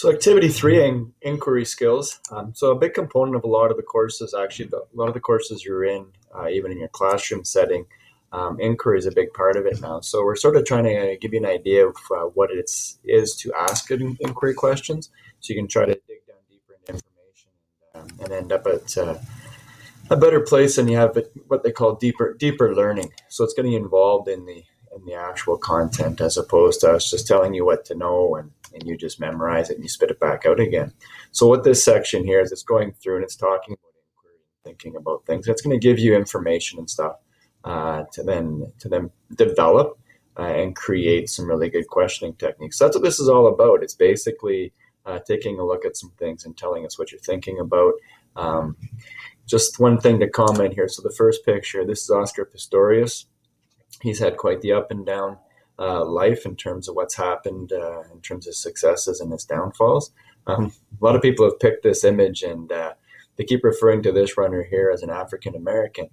So activity three, inquiry skills. So a big component of a lot of the courses, actually, a lot of the courses you're in, even in your classroom setting, inquiry is a big part of it now. So we're sort of trying to give you an idea of what it is to ask inquiry questions, so you can try to dig down deeper into information and end up at a better place, and you have what they call deeper learning. So it's getting involved in the actual content, as opposed to us just telling you what to know, and you just memorize it and you spit it back out again. So what this section here is, it's going through and it's talking about inquiry and thinking about things. It's going to give you information and stuff to then develop and create some really good questioning techniques. So that's what this is all about. It's basically taking a look at some things and telling us what you're thinking about. Just one thing to comment here. So the first picture, this is Oscar Pistorius. He's had quite the up and down life in terms of what's happened, in terms of successes and his downfalls. A lot of people have picked this image, and they keep referring to this runner here as an African American.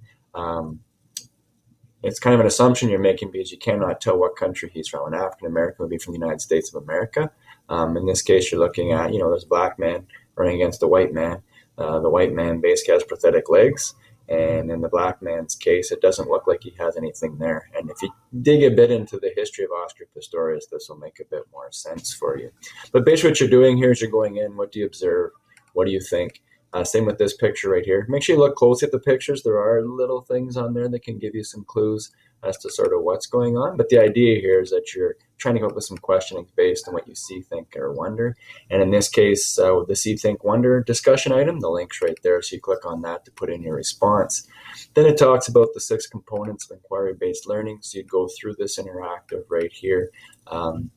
It's kind of an assumption you're making, because you cannot tell what country he's from. An African American would be from the United States of America. In this case, you're looking at, there's a black man running against a white man. The white man basically has prosthetic legs, and in the black man's case, it doesn't look like he has anything there. And if you dig a bit into the history of Oscar Pistorius, this will make a bit more sense for you. But basically what you're doing here is you're going in, what do you observe? What do you think? Same with this picture right here. Make sure you look closely at the pictures. There are little things on there that can give you some clues as to sort of what's going on. But the idea here is that you're trying to come up with some questioning based on what you see, think, or wonder. And in this case, with the see, think, wonder discussion item, the link's right there. So you click on that to put in your response. Then it talks about the 6 components of inquiry-based learning. So you go through this interactive right here. And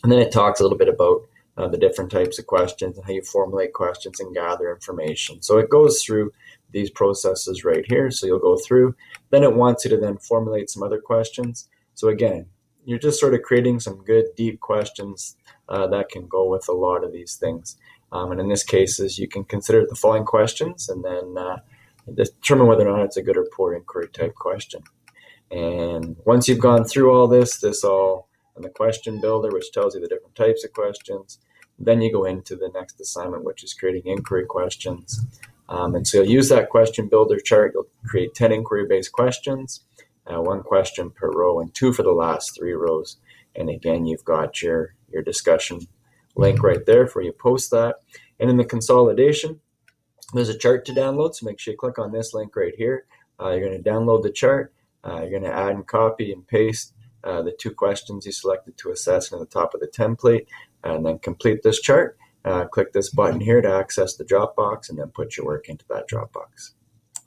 then it talks a little bit about the different types of questions and how you formulate questions and gather information. So it goes through these processes right here. So you'll go through, then it wants you to then formulate some other questions. So again, you're just sort of creating some good deep questions that can go with a lot of these things. And in this case, you can consider the following questions and then determine whether or not it's a good or poor inquiry type question. And once you've gone through all this all and the question builder, which tells you the different types of questions, then you go into the next assignment, which is creating inquiry questions. And so you'll use that question builder chart. You'll create 10 inquiry-based questions, 1 question per row, and 2 for the last 3 rows. And again, you've got your discussion link right there for you post that. And in the consolidation, there's a chart to download. So make sure you click on this link right here. You're going to download the chart. You're going to add and copy and paste the 2 questions you selected to assess at the top of the template, and then complete this chart. Click this button here to access the Dropbox, and then put your work into that Dropbox.